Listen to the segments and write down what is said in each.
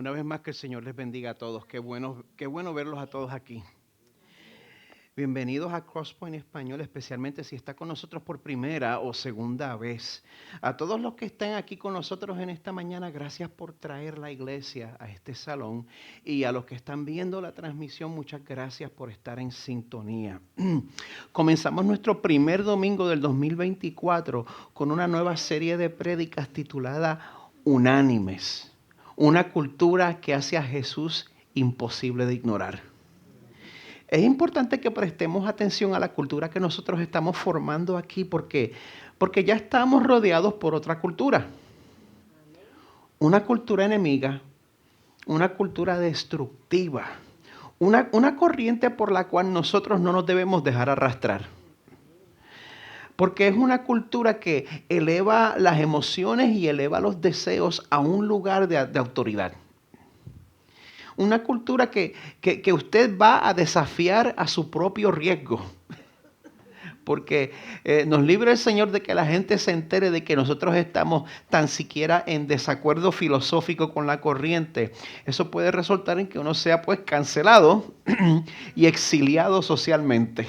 Una vez más que el Señor les bendiga a todos. Qué bueno verlos a todos aquí. Bienvenidos a Crosspoint Español, especialmente si está con nosotros por primera o segunda vez. A todos los que están aquí con nosotros en esta mañana, gracias por traer la iglesia a este salón. Y a los que están viendo la transmisión, muchas gracias por estar en sintonía. Comenzamos nuestro primer domingo del 2024 con una nueva serie de prédicas titulada Unánimes. Una cultura que hace a Jesús imposible de ignorar. Es importante que prestemos atención a la cultura que nosotros estamos formando aquí porque ya estamos rodeados por otra cultura. Una cultura enemiga, una cultura destructiva, una corriente por la cual nosotros no nos debemos dejar arrastrar. Porque es una cultura que eleva las emociones y eleva los deseos a un lugar de autoridad. Una cultura que usted va a desafiar a su propio riesgo. Porque nos libre el Señor de que la gente se entere de que nosotros estamos tan siquiera en desacuerdo filosófico con la corriente. Eso puede resultar en que uno sea pues cancelado y exiliado socialmente.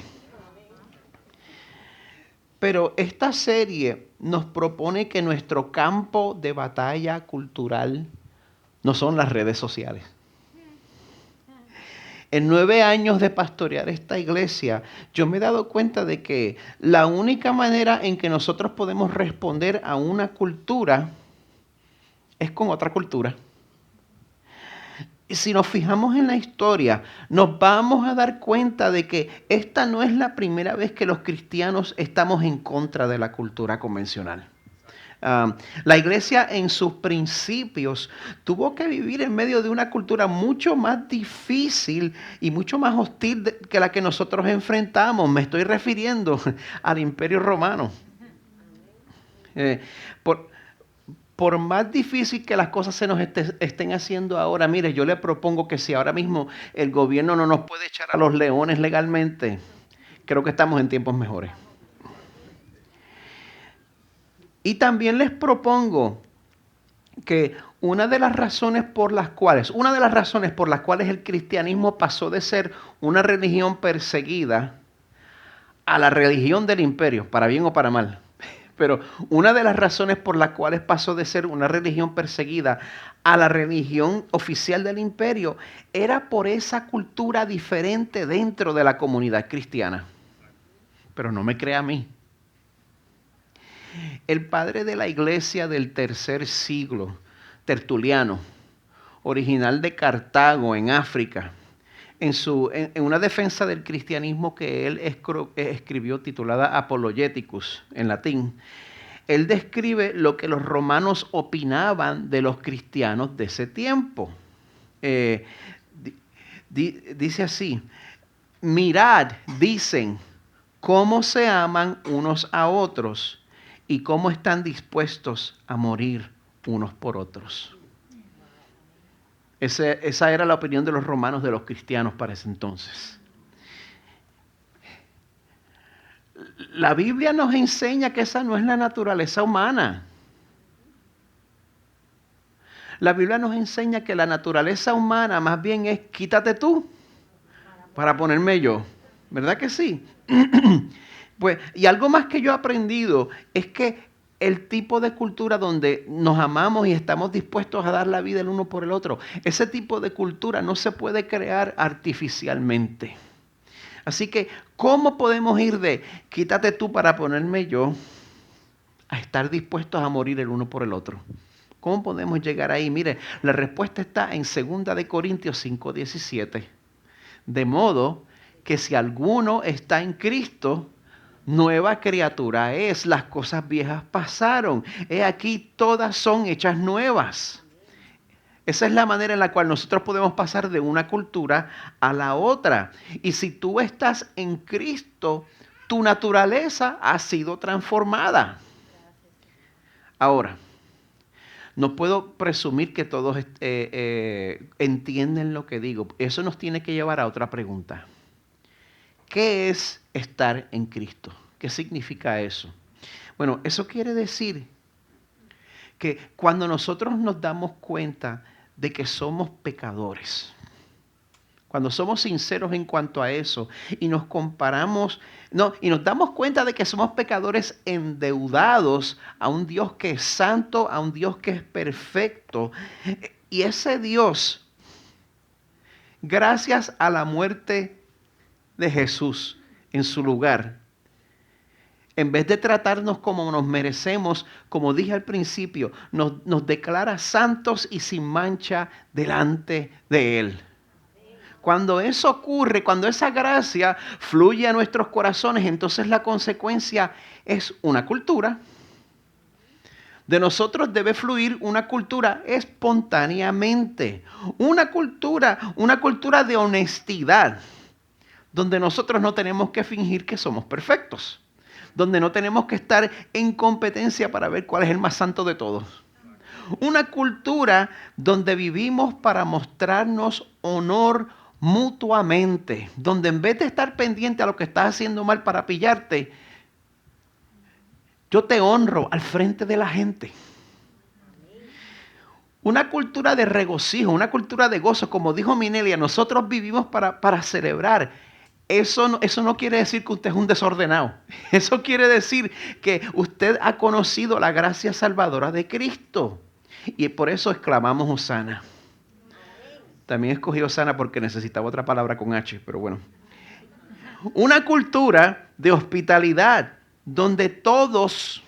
Pero esta serie nos propone que nuestro campo de batalla cultural no son las redes sociales. En 9 años de pastorear esta iglesia, yo me he dado cuenta de que la única manera en que nosotros podemos responder a una cultura es con otra cultura. Y si nos fijamos en la historia, nos vamos a dar cuenta de que esta no es la primera vez que los cristianos estamos en contra de la cultura convencional. La iglesia en sus principios tuvo que vivir en medio de una cultura mucho más difícil y mucho más hostil que la que nosotros enfrentamos. Me estoy refiriendo al Imperio Romano. Por más difícil que las cosas se nos estén haciendo ahora, mire, yo le propongo que si ahora mismo el gobierno no nos puede echar a los leones legalmente, creo que estamos en tiempos mejores. Y también les propongo que una de las razones por las cuales el cristianismo pasó de ser una religión perseguida a la religión del imperio, para bien o para mal, pero una de las razones por las cuales pasó de ser una religión perseguida a la religión oficial del imperio era por esa cultura diferente dentro de la comunidad cristiana. Pero no me crea a mí. El padre de la iglesia del tercer siglo, Tertuliano, original de Cartago, en África, en una defensa del cristianismo que él escribió titulada Apologeticus, en latín, él describe lo que los romanos opinaban de los cristianos de ese tiempo. Dice así: mirad, dicen, cómo se aman unos a otros y cómo están dispuestos a morir unos por otros. Esa era la opinión de los romanos de los cristianos para ese entonces. La Biblia nos enseña que esa no es la naturaleza humana. La Biblia nos enseña que la naturaleza humana más bien es quítate tú para ponerme yo. ¿Verdad que sí? Pues, y algo más que yo he aprendido es que el tipo de cultura donde nos amamos y estamos dispuestos a dar la vida el uno por el otro, ese tipo de cultura no se puede crear artificialmente. Así que, ¿cómo podemos ir de quítate tú para ponerme yo a estar dispuestos a morir el uno por el otro? ¿Cómo podemos llegar ahí? Mire, la respuesta está en 2 de Corintios 5:17. De modo que si alguno está en Cristo, nueva criatura es, las cosas viejas pasaron. He aquí, todas son hechas nuevas. Esa es la manera en la cual nosotros podemos pasar de una cultura a la otra. Y si tú estás en Cristo, tu naturaleza ha sido transformada. Ahora, no puedo presumir que todos entienden lo que digo. Eso nos tiene que llevar a otra pregunta. ¿Qué es estar en Cristo? ¿Qué significa eso? Bueno, eso quiere decir que cuando nosotros nos damos cuenta de que somos pecadores. Cuando somos sinceros en cuanto a eso y nos comparamos, y nos damos cuenta de que somos pecadores endeudados a un Dios que es santo, a un Dios que es perfecto. Y ese Dios, gracias a la muerte de Jesús en su lugar, en vez de tratarnos como nos merecemos, como dije al principio, nos declara santos y sin mancha delante de Él. Cuando eso ocurre, cuando esa gracia fluye a nuestros corazones, entonces la consecuencia es una cultura. De nosotros debe fluir una cultura espontáneamente, una cultura de honestidad, donde nosotros no tenemos que fingir que somos perfectos, donde no tenemos que estar en competencia para ver cuál es el más santo de todos. Una cultura donde vivimos para mostrarnos honor mutuamente, donde en vez de estar pendiente a lo que estás haciendo mal para pillarte, yo te honro al frente de la gente. Una cultura de regocijo, una cultura de gozo, como dijo Minelia, nosotros vivimos para celebrar. Eso no quiere decir que usted es un desordenado. Eso quiere decir que usted ha conocido la gracia salvadora de Cristo. Y por eso exclamamos Hosana. También escogí Hosana porque necesitaba otra palabra con H, pero bueno. Una cultura de hospitalidad donde todos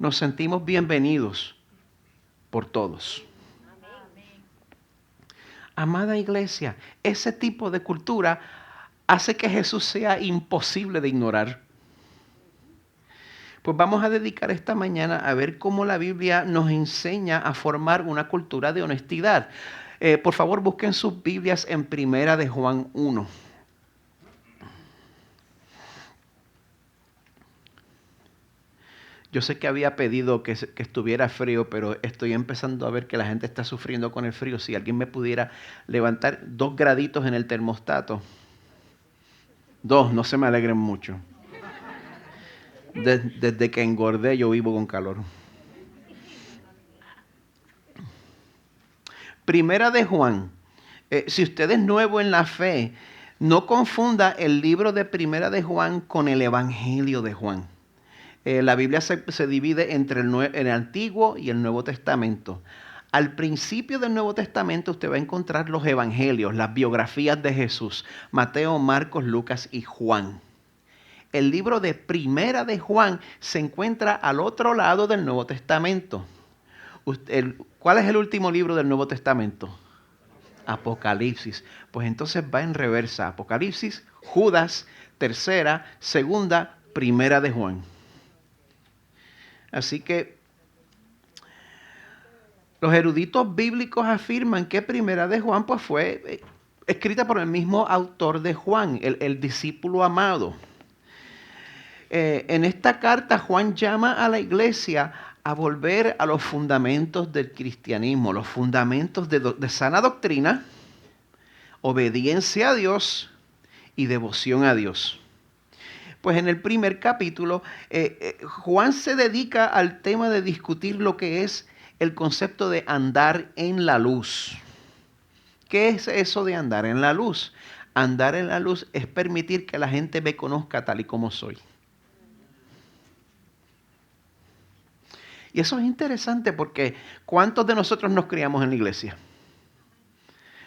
nos sentimos bienvenidos por todos. Amada iglesia, ese tipo de cultura hace que Jesús sea imposible de ignorar. Pues vamos a dedicar esta mañana a ver cómo la Biblia nos enseña a formar una cultura de honestidad. Por favor, busquen sus Biblias en Primera de Juan 1. Yo sé que había pedido que estuviera frío, pero estoy empezando a ver que la gente está sufriendo con el frío. Si alguien me pudiera levantar 2 graditos en el termostato. 2, no se me alegren mucho. Desde que engordé yo vivo con calor. Primera de Juan. Si usted es nuevo en la fe, no confunda el libro de Primera de Juan con el Evangelio de Juan. La Biblia se divide entre el Antiguo y el Nuevo Testamento. Al principio del Nuevo Testamento usted va a encontrar los evangelios, las biografías de Jesús, Mateo, Marcos, Lucas y Juan. El libro de Primera de Juan se encuentra al otro lado del Nuevo Testamento. ¿Cuál es el último libro del Nuevo Testamento? Apocalipsis. Pues entonces va en reversa. Apocalipsis, Judas, Tercera, Segunda, Primera de Juan. Así que los eruditos bíblicos afirman que Primera de Juan pues, fue escrita por el mismo autor de Juan, el discípulo amado. En esta carta Juan llama a la iglesia a volver a los fundamentos del cristianismo, los fundamentos de sana doctrina, obediencia a Dios y devoción a Dios. Pues en el primer capítulo, Juan se dedica al tema de discutir lo que es el concepto de andar en la luz. ¿Qué es eso de andar en la luz? Andar en la luz es permitir que la gente me conozca tal y como soy. Y eso es interesante porque ¿cuántos de nosotros nos criamos en la iglesia?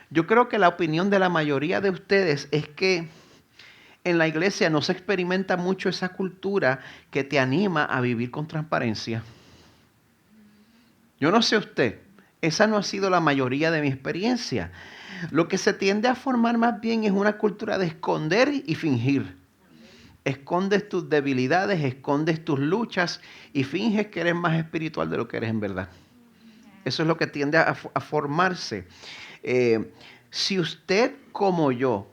Yo creo que la opinión de la mayoría de ustedes es que en la iglesia no se experimenta mucho esa cultura que te anima a vivir con transparencia. Yo no sé usted, esa no ha sido la mayoría de mi experiencia. Lo que se tiende a formar más bien es una cultura de esconder y fingir. Escondes tus debilidades, escondes tus luchas y finges que eres más espiritual de lo que eres en verdad. Eso es lo que tiende a formarse. Si usted como yo,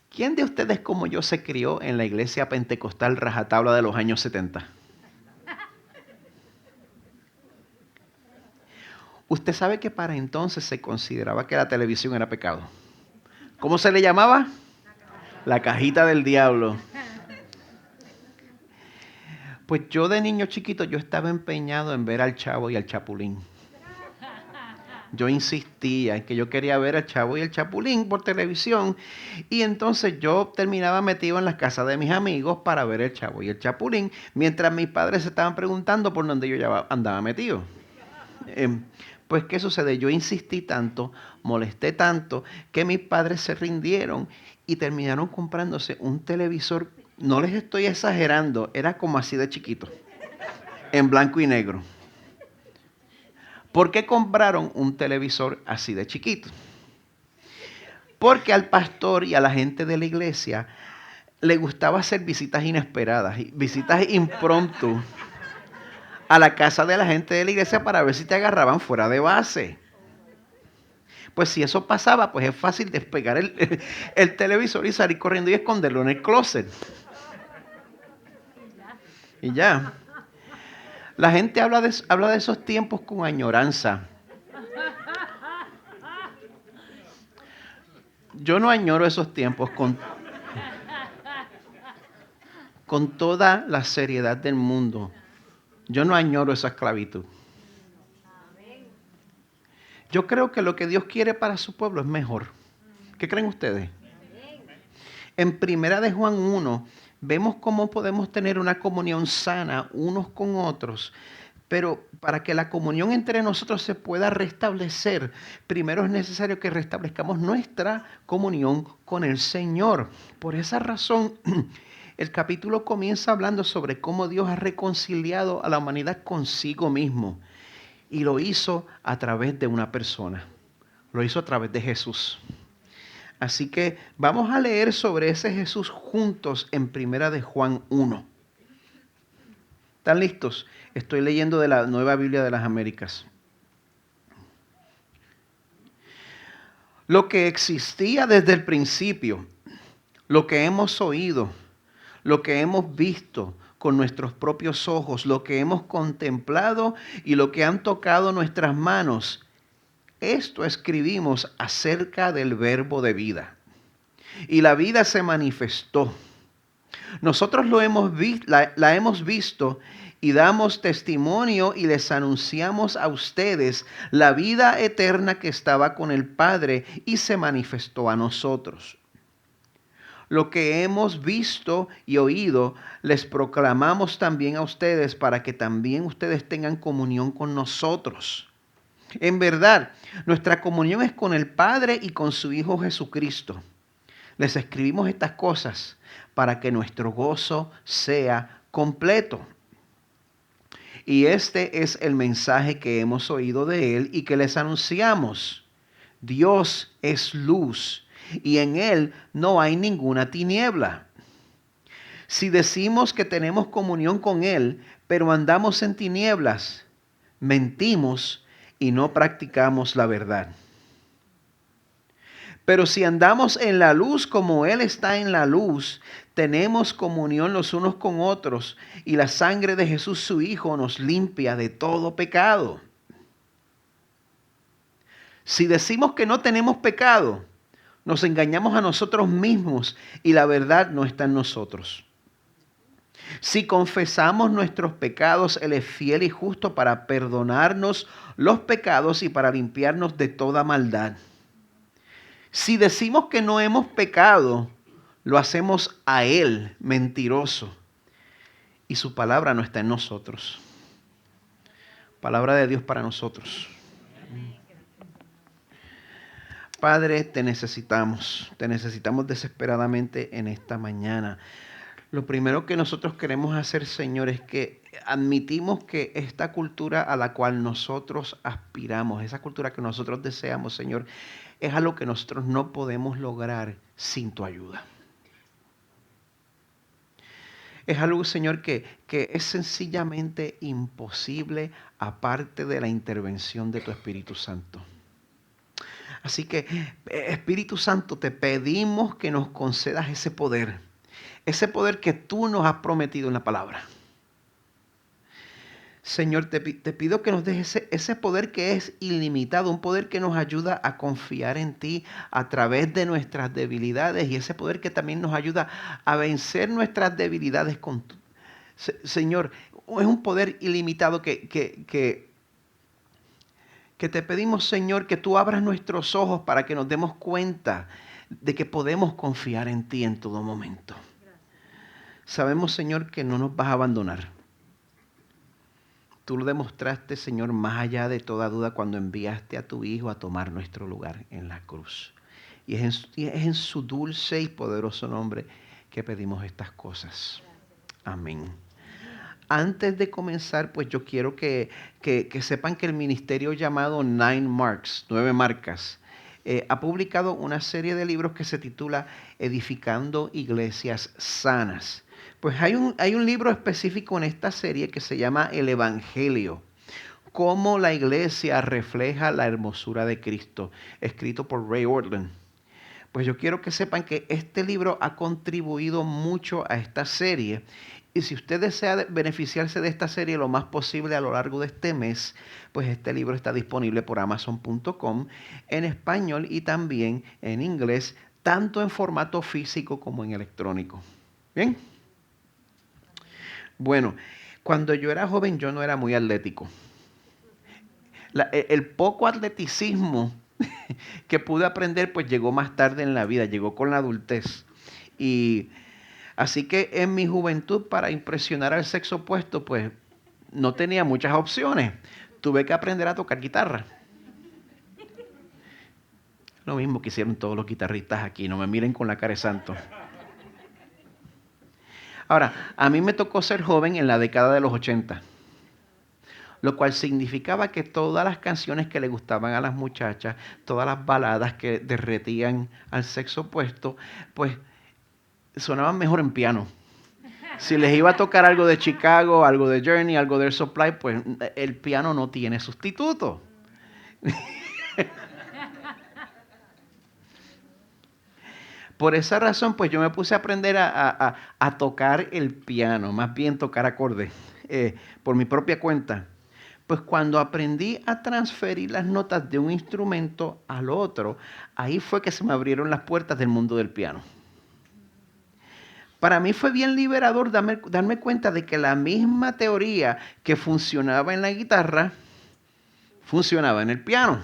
¿quién de ustedes como yo se crió en la iglesia pentecostal rajatabla de los años 70? Usted sabe que para entonces se consideraba que la televisión era pecado. ¿Cómo se le llamaba? La cajita del diablo. Pues yo de niño chiquito, yo estaba empeñado en ver al Chavo y al Chapulín. Yo insistía en que yo quería ver El Chavo y el Chapulín por televisión y entonces yo terminaba metido en las casas de mis amigos para ver El Chavo y el Chapulín mientras mis padres se estaban preguntando por dónde yo ya andaba metido. Em, pues, ¿qué sucede? Yo insistí tanto, molesté tanto, que mis padres se rindieron y terminaron comprándose un televisor. No les estoy exagerando, era como así de chiquito, en blanco y negro. ¿Por qué compraron un televisor así de chiquito? Porque al pastor y a la gente de la iglesia le gustaba hacer visitas inesperadas, visitas impromptu a la casa de la gente de la iglesia para ver si te agarraban fuera de base. Pues si eso pasaba, pues es fácil despegar el televisor y salir corriendo y esconderlo en el closet. Y ya. La gente habla de esos tiempos con añoranza. Yo no añoro esos tiempos con toda la seriedad del mundo. Yo no añoro esa esclavitud. Yo creo que lo que Dios quiere para su pueblo es mejor. ¿Qué creen ustedes? En Primera de Juan 1 vemos cómo podemos tener una comunión sana unos con otros. Pero para que la comunión entre nosotros se pueda restablecer, primero es necesario que restablezcamos nuestra comunión con el Señor. Por esa razón, el capítulo comienza hablando sobre cómo Dios ha reconciliado a la humanidad consigo mismo. Y lo hizo a través de una persona. Lo hizo a través de Jesús. Así que vamos a leer sobre ese Jesús juntos en Primera de Juan 1. ¿Están listos? Estoy leyendo de la Nueva Biblia de las Américas. Lo que existía desde el principio, lo que hemos oído, lo que hemos visto con nuestros propios ojos, lo que hemos contemplado y lo que han tocado nuestras manos, esto escribimos acerca del verbo de vida. Y la vida se manifestó. Nosotros la hemos visto y damos testimonio y les anunciamos a ustedes la vida eterna que estaba con el Padre y se manifestó a nosotros. Lo que hemos visto y oído les proclamamos también a ustedes para que también ustedes tengan comunión con nosotros. En verdad, nuestra comunión es con el Padre y con su Hijo Jesucristo. Les escribimos estas cosas para que nuestro gozo sea completo. Y este es el mensaje que hemos oído de Él y que les anunciamos. Dios es luz y en Él no hay ninguna tiniebla. Si decimos que tenemos comunión con Él, pero andamos en tinieblas, mentimos y no practicamos la verdad. Pero si andamos en la luz como Él está en la luz, tenemos comunión los unos con otros y la sangre de Jesús su Hijo nos limpia de todo pecado. Si decimos que no tenemos pecado, nos engañamos a nosotros mismos y la verdad no está en nosotros. Si confesamos nuestros pecados, Él es fiel y justo para perdonarnos los pecados y para limpiarnos de toda maldad. Si decimos que no hemos pecado, lo hacemos a Él mentiroso y su palabra no está en nosotros. Palabra de Dios para nosotros. Padre, te necesitamos desesperadamente en esta mañana. Lo primero que nosotros queremos hacer, Señor, es que admitimos que esta cultura a la cual nosotros aspiramos, esa cultura que nosotros deseamos, Señor, es algo que nosotros no podemos lograr sin tu ayuda. Es algo, Señor, que es sencillamente imposible aparte de la intervención de tu Espíritu Santo. Así que, Espíritu Santo, te pedimos que nos concedas ese poder que tú nos has prometido en la palabra. Señor, te pido que nos dejes ese poder que es ilimitado, un poder que nos ayuda a confiar en ti a través de nuestras debilidades y ese poder que también nos ayuda a vencer nuestras debilidades con tu. Señor, es un poder ilimitado que Que te pedimos, Señor, que tú abras nuestros ojos para que nos demos cuenta de que podemos confiar en ti en todo momento. Sabemos, Señor, que no nos vas a abandonar. Tú lo demostraste, Señor, más allá de toda duda cuando enviaste a tu Hijo a tomar nuestro lugar en la cruz. Y es en su dulce y poderoso nombre que pedimos estas cosas. Amén. Antes de comenzar, pues yo quiero que sepan que el ministerio llamado Nine Marks, 9 marcas, ha publicado una serie de libros que se titula Edificando Iglesias Sanas. Pues hay un libro específico en esta serie que se llama El Evangelio. Cómo la iglesia refleja la hermosura de Cristo, escrito por Ray Ortlund. Pues yo quiero que sepan que este libro ha contribuido mucho a esta serie. Y si usted desea beneficiarse de esta serie lo más posible a lo largo de este mes, pues este libro está disponible por Amazon.com en español y también en inglés, tanto en formato físico como en electrónico. ¿Bien? Bueno, cuando yo era joven yo no era muy atlético. El poco atleticismo que pude aprender pues llegó más tarde en la vida, llegó con la adultez. Y así que en mi juventud, para impresionar al sexo opuesto, pues no tenía muchas opciones. Tuve que aprender a tocar guitarra. Lo mismo que hicieron todos los guitarristas aquí, no me miren con la cara de santo. Ahora, a mí me tocó ser joven en la década de los 80, lo cual significaba que todas las canciones que le gustaban a las muchachas, todas las baladas que derretían al sexo opuesto, pues sonaban mejor en piano. Si les iba a tocar algo de Chicago, algo de Journey, algo de Air Supply, pues el piano no tiene sustituto. Por esa razón, pues yo me puse a aprender a tocar el piano, más bien tocar acordes, por mi propia cuenta. Pues cuando aprendí a transferir las notas de un instrumento al otro, ahí fue que se me abrieron las puertas del mundo del piano. Para mí fue bien liberador darme cuenta de que la misma teoría que funcionaba en la guitarra, funcionaba en el piano.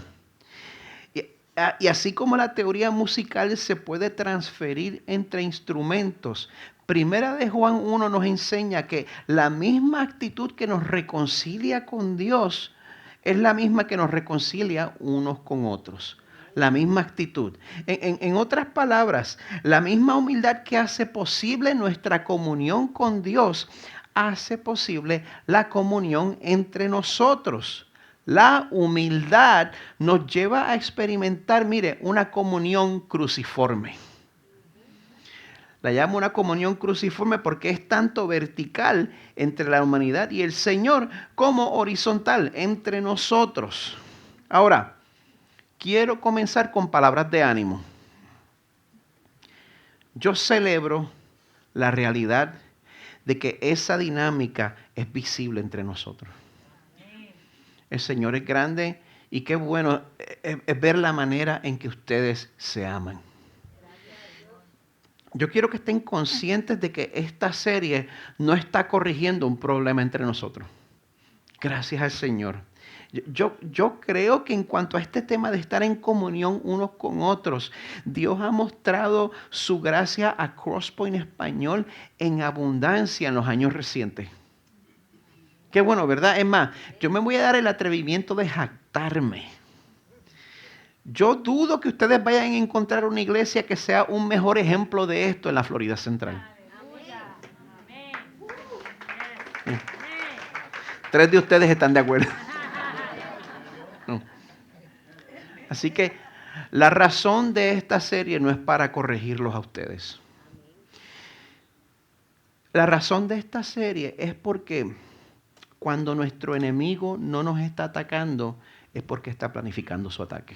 Y así como la teoría musical se puede transferir entre instrumentos, Primera de Juan 1 nos enseña que la misma actitud que nos reconcilia con Dios es la misma que nos reconcilia unos con otros. La misma actitud. En otras palabras, la misma humildad que hace posible nuestra comunión con Dios, hace posible la comunión entre nosotros. La humildad nos lleva a experimentar, mire, una comunión cruciforme. La llamo una comunión cruciforme porque es tanto vertical entre la humanidad y el Señor como horizontal entre nosotros. Ahora, quiero comenzar con palabras de ánimo. Yo celebro la realidad de que esa dinámica es visible entre nosotros. El Señor es grande y qué bueno es ver la manera en que ustedes se aman. Yo quiero que estén conscientes de que esta serie no está corrigiendo un problema entre nosotros. Gracias al Señor. Yo creo que en cuanto a este tema de estar en comunión unos con otros, Dios ha mostrado su gracia a Crosspoint Español en abundancia en los años recientes. Qué bueno, ¿verdad? Es más, yo me voy a dar el atrevimiento de jactarme. Yo dudo que ustedes vayan a encontrar una iglesia que sea un mejor ejemplo de esto en la Florida Central. 3 de ustedes están de acuerdo. No. Así que la razón de esta serie no es para corregirlos a ustedes. La razón de esta serie es porque cuando nuestro enemigo no nos está atacando, es porque está planificando su ataque.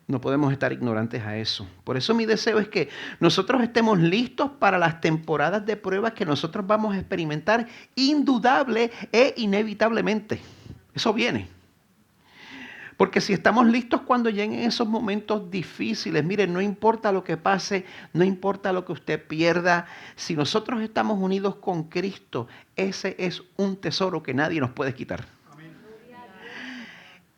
No podemos estar ignorantes a eso. Por eso mi deseo es que nosotros estemos listos para las temporadas de pruebas que nosotros vamos a experimentar indudable e inevitablemente. Eso viene. Porque si estamos listos cuando lleguen esos momentos difíciles, miren, no importa lo que pase, no importa lo que usted pierda, si nosotros estamos unidos con Cristo, ese es un tesoro que nadie nos puede quitar.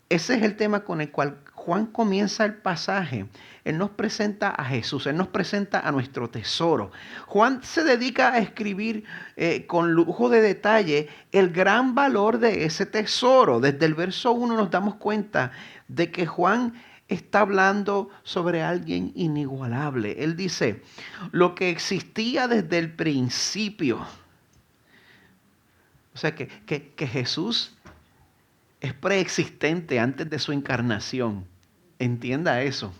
Ese es el tema con el cual Juan comienza el pasaje. Él nos presenta a Jesús, Él nos presenta a nuestro tesoro. Juan se dedica a escribir con lujo de detalle el gran valor de ese tesoro. Desde el verso 1 nos damos cuenta de que Juan está hablando sobre alguien inigualable. Él dice, lo que existía desde el principio. O sea, que Jesús es preexistente antes de su encarnación. Entienda eso.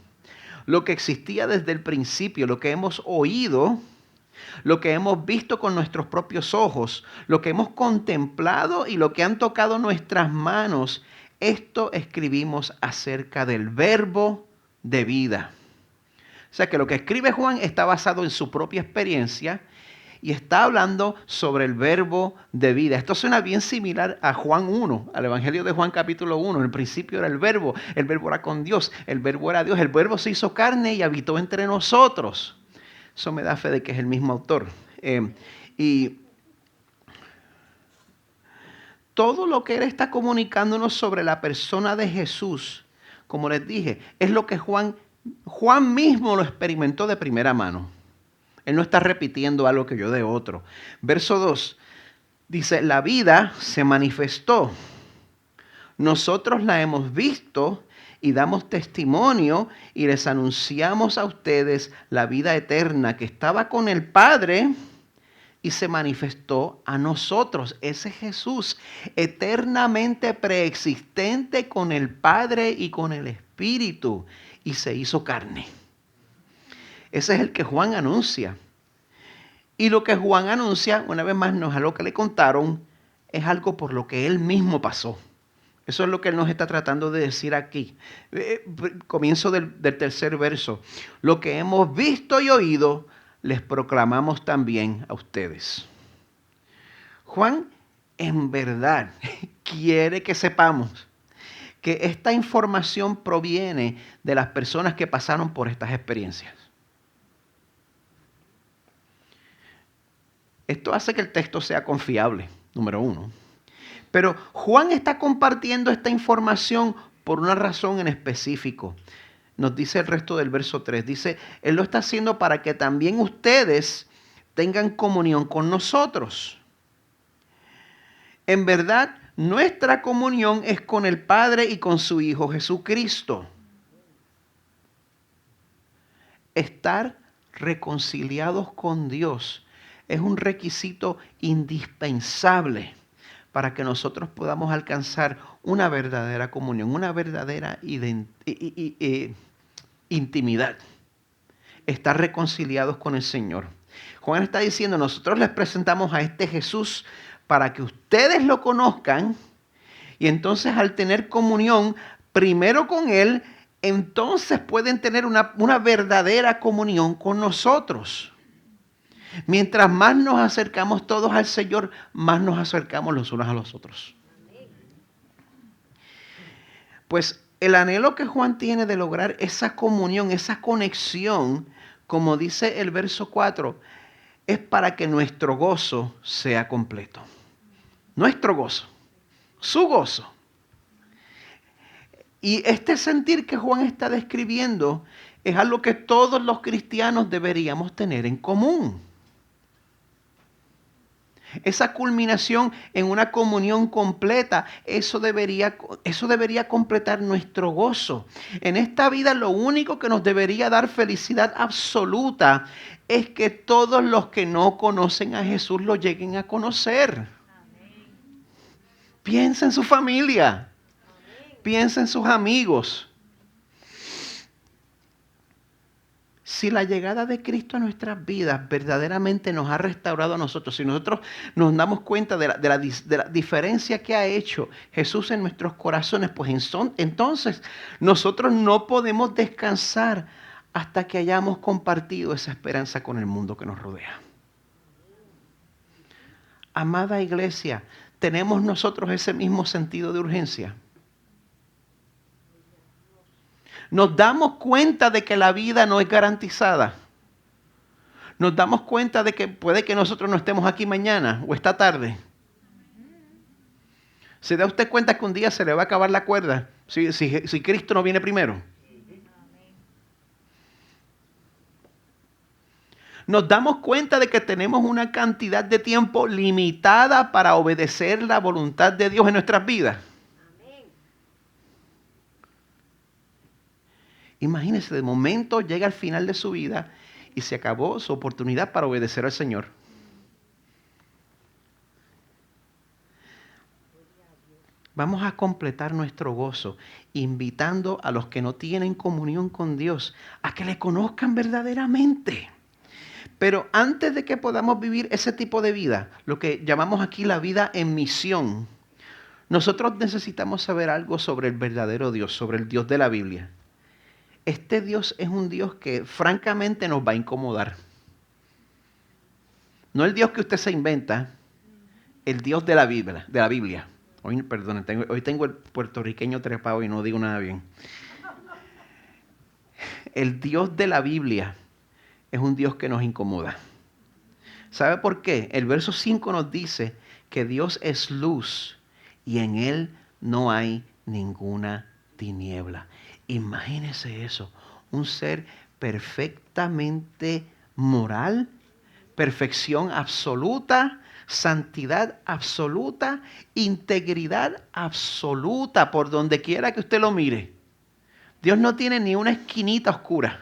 Lo que existía desde el principio, lo que hemos oído, lo que hemos visto con nuestros propios ojos, lo que hemos contemplado y lo que han tocado nuestras manos, esto escribimos acerca del verbo de vida. O sea que lo que escribe Juan está basado en su propia experiencia y está hablando sobre el verbo de vida. Esto suena bien similar a Juan 1, al Evangelio de Juan capítulo 1. En el principio era el verbo era con Dios, el verbo era Dios, el verbo se hizo carne y habitó entre nosotros. Eso me da fe de que es el mismo autor. Y todo lo que él está comunicándonos sobre la persona de Jesús, como les dije, es lo que Juan mismo lo experimentó de primera mano. Él no está repitiendo algo que yo de otro. Verso 2 dice, la vida se manifestó. Nosotros la hemos visto y damos testimonio y les anunciamos a ustedes la vida eterna que estaba con el Padre y se manifestó a nosotros. Ese Jesús eternamente preexistente con el Padre y con el Espíritu y se hizo carne. Ese es el que Juan anuncia. Y lo que Juan anuncia, una vez más, no es algo que le contaron, es algo por lo que él mismo pasó. Eso es lo que él nos está tratando de decir aquí. Comienzo del tercer verso. Lo que hemos visto y oído, les proclamamos también a ustedes. Juan, en verdad, quiere que sepamos que esta información proviene de las personas que pasaron por estas experiencias. Esto hace que el texto sea confiable, número uno. Pero Juan está compartiendo esta información por una razón en específico. Nos dice el resto del verso 3. Dice, Él lo está haciendo para que también ustedes tengan comunión con nosotros. En verdad, nuestra comunión es con el Padre y con su Hijo Jesucristo. Estar reconciliados con Dios es un requisito indispensable para que nosotros podamos alcanzar una verdadera comunión, una verdadera intimidad. Estar reconciliados con el Señor. Juan está diciendo, nosotros les presentamos a este Jesús para que ustedes lo conozcan y entonces al tener comunión primero con Él, entonces pueden tener una verdadera comunión con nosotros. Mientras más nos acercamos todos al Señor, más nos acercamos los unos a los otros. Pues el anhelo que Juan tiene de lograr esa comunión, esa conexión, como dice el verso 4, es para que nuestro gozo sea completo. Nuestro gozo, su gozo. Y este sentir que Juan está describiendo es algo que todos los cristianos deberíamos tener en común. Esa culminación en una comunión completa, eso debería completar nuestro gozo. En esta vida lo único que nos debería dar felicidad absoluta es que todos los que no conocen a Jesús lo lleguen a conocer. Amén. Piensa en su familia. Amén. Piensa en sus amigos. Si la llegada de Cristo a nuestras vidas verdaderamente nos ha restaurado a nosotros, si nosotros nos damos cuenta de la diferencia que ha hecho Jesús en nuestros corazones, pues entonces nosotros no podemos descansar hasta que hayamos compartido esa esperanza con el mundo que nos rodea. Amada iglesia, ¿tenemos nosotros ese mismo sentido de urgencia? Nos damos cuenta de que la vida no es garantizada. Nos damos cuenta de que puede que nosotros no estemos aquí mañana o esta tarde. ¿Se da usted cuenta que un día se le va a acabar la cuerda si Cristo no viene primero? Nos damos cuenta de que tenemos una cantidad de tiempo limitada para obedecer la voluntad de Dios en nuestras vidas. Imagínese, de momento llega al final de su vida y se acabó su oportunidad para obedecer al Señor. Vamos a completar nuestro gozo invitando a los que no tienen comunión con Dios a que le conozcan verdaderamente. Pero antes de que podamos vivir ese tipo de vida, lo que llamamos aquí la vida en misión, nosotros necesitamos saber algo sobre el verdadero Dios, sobre el Dios de la Biblia. Este Dios es un Dios que francamente nos va a incomodar. No el Dios que usted se inventa, el Dios de la Biblia. Hoy, perdón, hoy tengo el puertorriqueño trepado y no digo nada bien. El Dios de la Biblia es un Dios que nos incomoda. ¿Sabe por qué? El verso 5 nos dice que Dios es luz y en Él no hay ninguna tiniebla. Imagínese eso, un ser perfectamente moral, perfección absoluta, santidad absoluta, integridad absoluta por donde quiera que usted lo mire. Dios no tiene ni una esquinita oscura.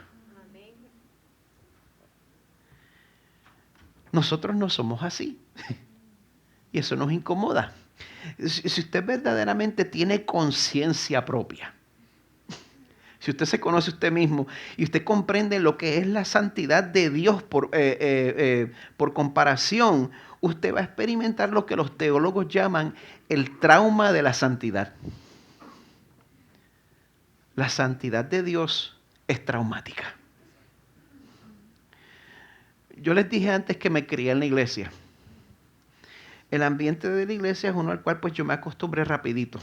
Nosotros no somos así. Y eso nos incomoda. Si usted verdaderamente tiene conciencia propia, si usted se conoce a usted mismo y usted comprende lo que es la santidad de Dios por comparación, usted va a experimentar lo que los teólogos llaman el trauma de la santidad. La santidad de Dios es traumática. Yo les dije antes que me crié en la iglesia. El ambiente de la iglesia es uno al cual pues yo me acostumbré rapidito.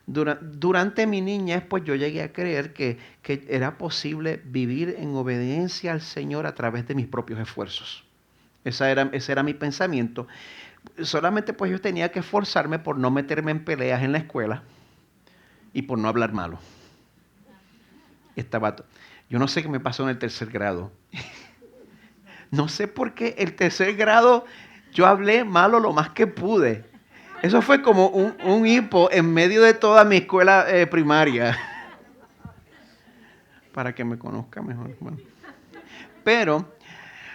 Durante mi niñez, pues yo llegué a creer que era posible vivir en obediencia al Señor a través de mis propios esfuerzos. Ese era mi pensamiento. Solamente pues yo tenía que esforzarme por no meterme en peleas en la escuela y por no hablar malo. Yo no sé qué me pasó en el tercer grado. No sé por qué el tercer grado yo hablé malo lo más que pude. Eso fue como un hipo en medio de toda mi escuela primaria. Para que me conozca mejor. Bueno. Pero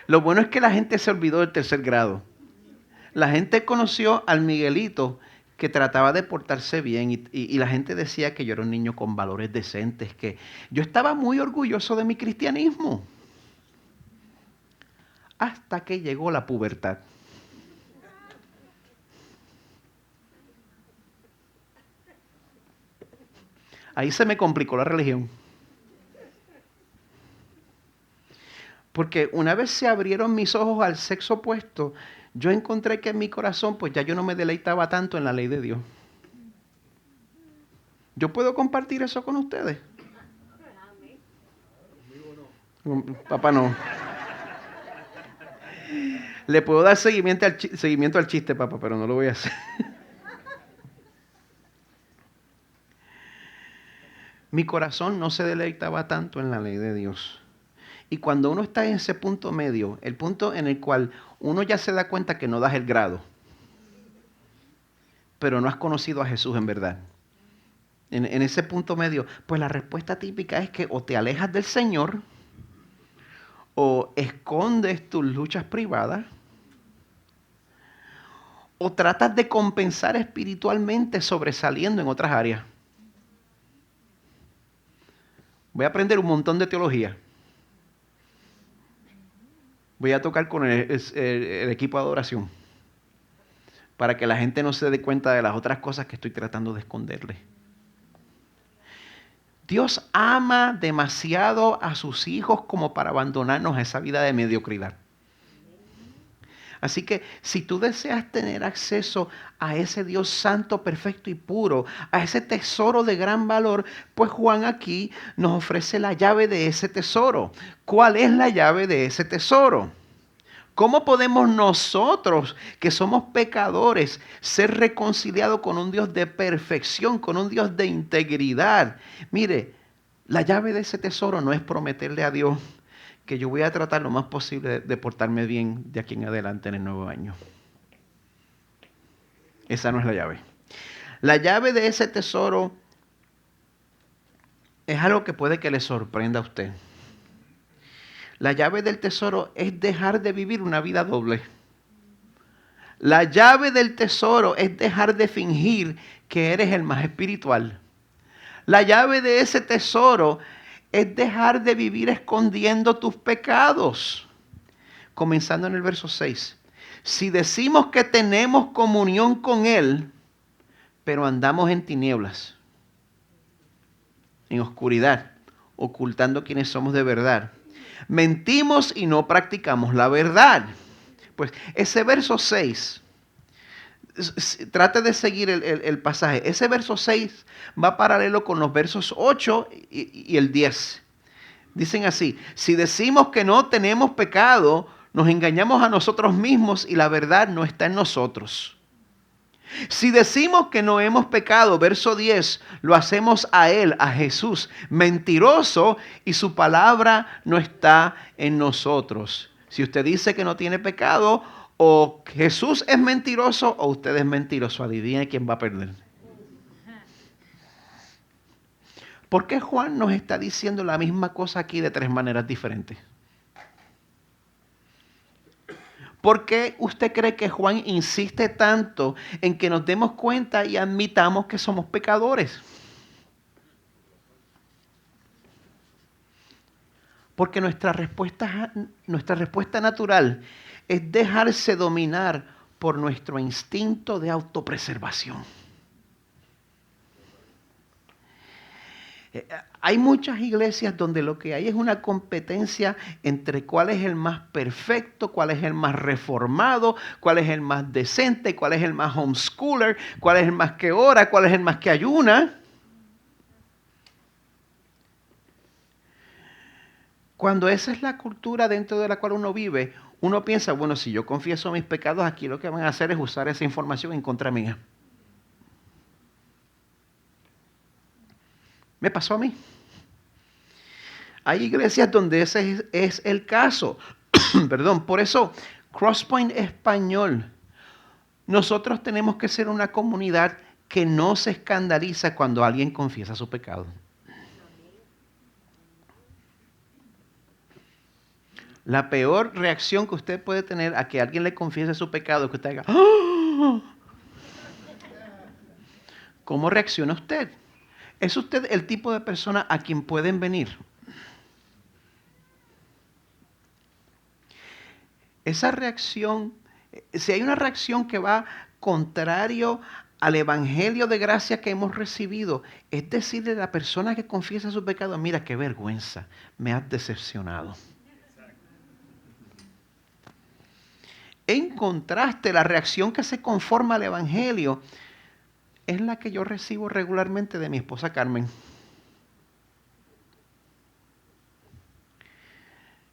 lo bueno es que la gente se olvidó del tercer grado. La gente conoció al Miguelito que trataba de portarse bien y la gente decía que yo era un niño con valores decentes, que yo estaba muy orgulloso de mi cristianismo. Hasta que llegó la pubertad. Ahí se me complicó la religión. Porque una vez se abrieron mis ojos al sexo opuesto, yo encontré que en mi corazón, pues ya yo no me deleitaba tanto en la ley de Dios. ¿Yo puedo compartir eso con ustedes? Papá no. Le puedo dar seguimiento al chiste, papá, pero no lo voy a hacer. Mi corazón no se deleitaba tanto en la ley de Dios. Y cuando uno está en ese punto medio, el punto en el cual uno ya se da cuenta que no das el grado, pero no has conocido a Jesús en verdad. En ese punto medio, pues la respuesta típica es que o te alejas del Señor, o escondes tus luchas privadas, o tratas de compensar espiritualmente sobresaliendo en otras áreas. Voy a aprender un montón de teología. Voy a tocar con el equipo de adoración para que la gente no se dé cuenta de las otras cosas que estoy tratando de esconderle. Dios ama demasiado a sus hijos como para abandonarnos a esa vida de mediocridad. Así que si tú deseas tener acceso a ese Dios santo, perfecto y puro, a ese tesoro de gran valor, pues Juan aquí nos ofrece la llave de ese tesoro. ¿Cuál es la llave de ese tesoro? ¿Cómo podemos nosotros, que somos pecadores, ser reconciliados con un Dios de perfección, con un Dios de integridad? Mire, la llave de ese tesoro no es prometerle a Dios que yo voy a tratar lo más posible de portarme bien de aquí en adelante en el nuevo año. Esa no es la llave. La llave de ese tesoro es algo que puede que le sorprenda a usted. La llave del tesoro es dejar de vivir una vida doble. La llave del tesoro es dejar de fingir que eres el más espiritual. La llave de ese tesoro es dejar de vivir escondiendo tus pecados. Comenzando en el verso 6. Si decimos que tenemos comunión con Él, pero andamos en tinieblas, en oscuridad, ocultando quienes somos de verdad, mentimos y no practicamos la verdad. Pues ese verso 6, trate de seguir el pasaje. Ese verso 6 va paralelo con los versos 8 y el 10. Dicen así: si decimos que no tenemos pecado, nos engañamos a nosotros mismos y la verdad no está en nosotros. Si decimos que no hemos pecado, verso 10, lo hacemos a Él, a Jesús, mentiroso, y su palabra no está en nosotros. Si usted dice que no tiene pecado, o Jesús es mentiroso o usted es mentiroso. Adivine quién va a perder. ¿Por qué Juan nos está diciendo la misma cosa aquí de tres maneras diferentes? ¿Por qué usted cree que Juan insiste tanto en que nos demos cuenta y admitamos que somos pecadores? Porque nuestra respuesta natural es dejarse dominar por nuestro instinto de autopreservación. Hay muchas iglesias donde lo que hay es una competencia entre cuál es el más perfecto, cuál es el más reformado, cuál es el más decente, cuál es el más homeschooler, cuál es el más que ora, cuál es el más que ayuna. Cuando esa es la cultura dentro de la cual uno vive, uno piensa, bueno, si yo confieso mis pecados, aquí lo que van a hacer es usar esa información en contra mía. Me pasó a mí. Hay iglesias donde ese es el caso. Perdón, por eso, Crosspoint Español, nosotros tenemos que ser una comunidad que no se escandaliza cuando alguien confiesa su pecado. La peor reacción que usted puede tener a que alguien le confiese su pecado es que usted diga, ¡oh! ¿Cómo reacciona usted? ¿Es usted el tipo de persona a quien pueden venir? Esa reacción, si hay una reacción que va contrario al evangelio de gracia que hemos recibido, es decirle a la persona que confiesa su pecado, mira qué vergüenza, me has decepcionado. En contraste, la reacción que se conforma al evangelio es la que yo recibo regularmente de mi esposa Carmen.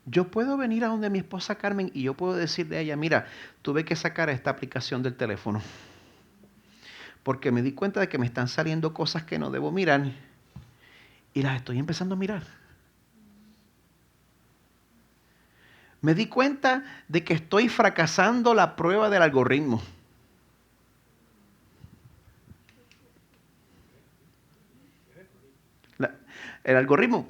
Yo puedo venir a donde mi esposa Carmen y yo puedo decirle a ella, mira, tuve que sacar esta aplicación del teléfono porque me di cuenta de que me están saliendo cosas que no debo mirar y las estoy empezando a mirar. Me di cuenta de que estoy fracasando la prueba del algoritmo. El algoritmo.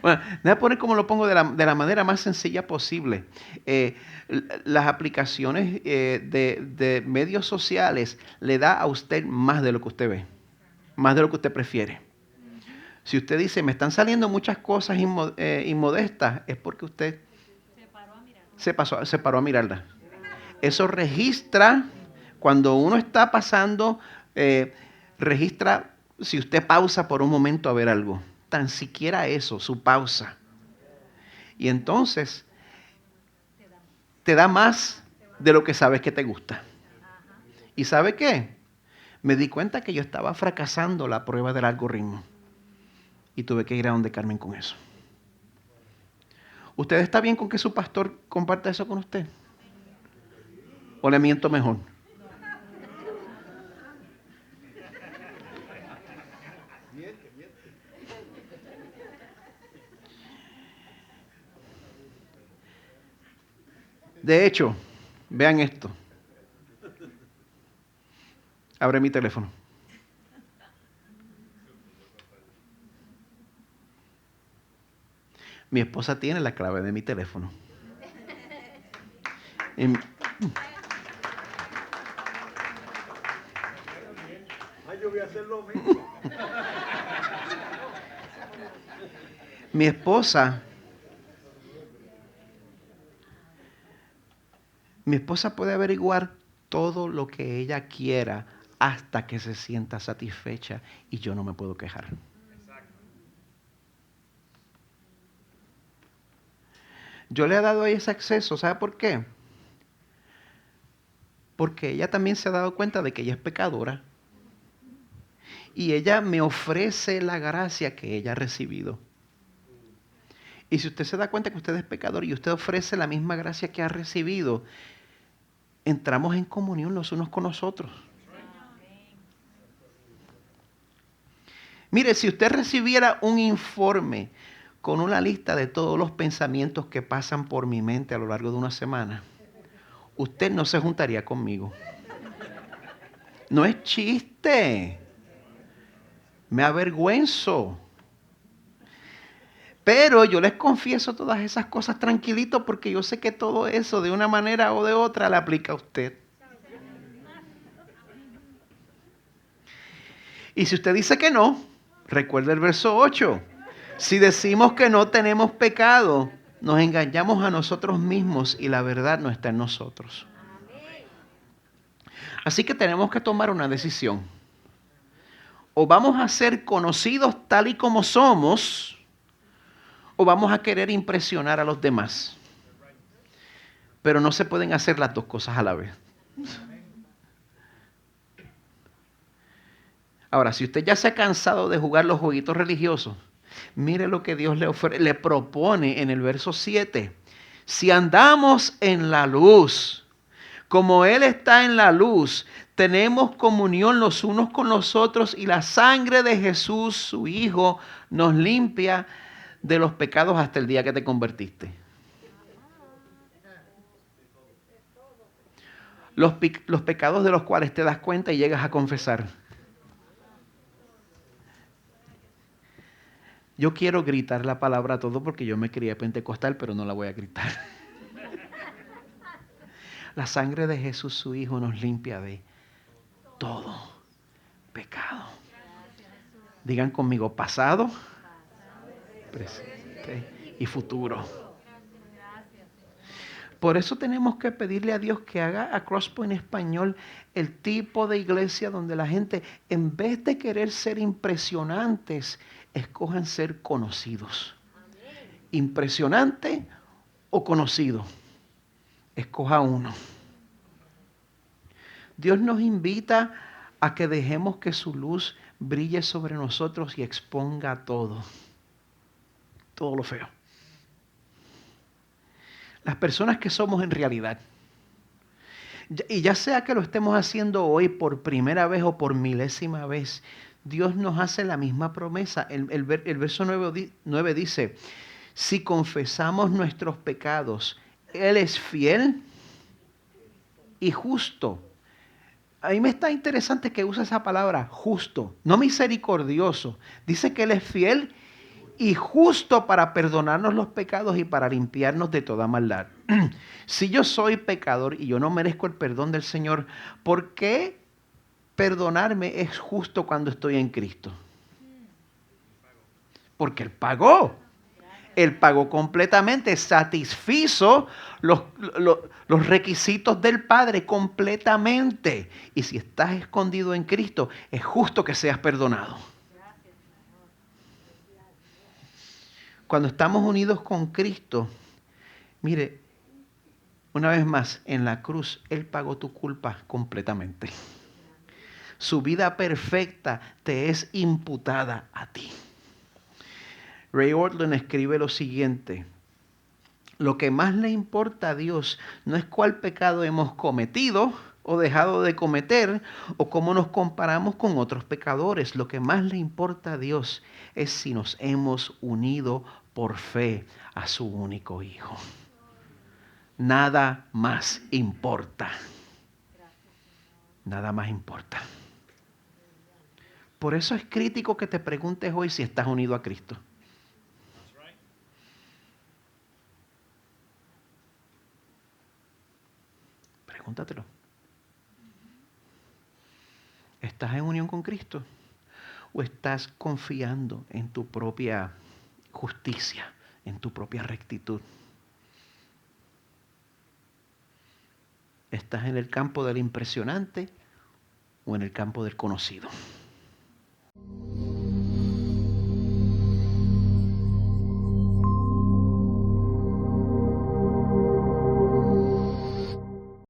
Bueno, déjame poner como lo pongo de la manera más sencilla posible. Las aplicaciones de medios sociales le da a usted más de lo que usted ve, más de lo que usted prefiere. Si usted dice, me están saliendo muchas cosas inmodestas, es porque usted se paró a mirarlas. Eso registra, cuando uno está pasando, registra si usted pausa por un momento a ver algo. Tan siquiera eso, su pausa. Y entonces te da más de lo que sabes que te gusta. ¿Y sabe qué? Me di cuenta que yo estaba fracasando la prueba del algoritmo. Y tuve que ir a donde Carmen con eso. ¿Usted está bien con que su pastor comparta eso con usted? ¿O le miento mejor? De hecho, vean esto. Abre mi teléfono. Mi esposa tiene la clave de mi teléfono. Yo voy a hacer lo mismo. Mi esposa puede averiguar todo lo que ella quiera hasta que se sienta satisfecha y yo no me puedo quejar. Yo le he dado a ella ese acceso, ¿sabe por qué? Porque ella también se ha dado cuenta de que ella es pecadora y ella me ofrece la gracia que ella ha recibido. Y si usted se da cuenta que usted es pecador y usted ofrece la misma gracia que ha recibido, entramos en comunión los unos con los otros. Mire, si usted recibiera un informe con una lista de todos los pensamientos que pasan por mi mente a lo largo de una semana, usted no se juntaría conmigo. No es chiste. Me avergüenzo. Pero yo les confieso todas esas cosas tranquilito porque yo sé que todo eso de una manera o de otra le aplica a usted. Y si usted dice que no, recuerde el verso 8. Si decimos que no tenemos pecado, nos engañamos a nosotros mismos y la verdad no está en nosotros. Así que tenemos que tomar una decisión. O vamos a ser conocidos tal y como somos, o vamos a querer impresionar a los demás. Pero no se pueden hacer las dos cosas a la vez. Ahora, si usted ya se ha cansado de jugar los jueguitos religiosos, mire lo que Dios le propone en el verso 7. Si andamos en la luz, como Él está en la luz, tenemos comunión los unos con los otros y la sangre de Jesús, su Hijo, nos limpia de los pecados hasta el día que te convertiste. Los pecados de los cuales te das cuenta y llegas a confesar. Yo quiero gritar la palabra todo porque yo me crié pentecostal, pero no la voy a gritar. La sangre de Jesús, su Hijo, nos limpia de todo pecado. Digan conmigo, pasado, presente y futuro. Por eso tenemos que pedirle a Dios que haga a Crosspoint Español el tipo de iglesia donde la gente, en vez de querer ser impresionantes, escojan ser conocidos. Impresionante o conocido. Escoja uno. Dios nos invita a que dejemos que su luz brille sobre nosotros y exponga todo lo feo. Las personas que somos en realidad. Y ya sea que lo estemos haciendo hoy por primera vez o por milésima vez, Dios nos hace la misma promesa. El verso 9 dice, si confesamos nuestros pecados, Él es fiel y justo. A mí me está interesante que use esa palabra, justo, no misericordioso. Dice que Él es fiel y justo para perdonarnos los pecados y para limpiarnos de toda maldad. Si yo soy pecador y yo no merezco el perdón del Señor, ¿por qué perdonarme es justo cuando estoy en Cristo? Porque Él pagó. Él pagó completamente, satisfizo los requisitos del Padre completamente. Y si estás escondido en Cristo, es justo que seas perdonado. Cuando estamos unidos con Cristo, mire, una vez más, en la cruz, Él pagó tu culpa completamente. Su vida perfecta te es imputada a ti. Ray Ortlund escribe lo siguiente: lo que más le importa a Dios no es cuál pecado hemos cometido o dejado de cometer o cómo nos comparamos con otros pecadores. Lo que más le importa a Dios es si nos hemos unido por fe a su único Hijo. Nada más importa. Nada más importa. Por eso es crítico que te preguntes hoy si estás unido a Cristo. Pregúntatelo. ¿Estás en unión con Cristo? ¿O estás confiando en tu propia justicia, en tu propia rectitud? ¿Estás en el campo del impresionante o en el campo del conocido?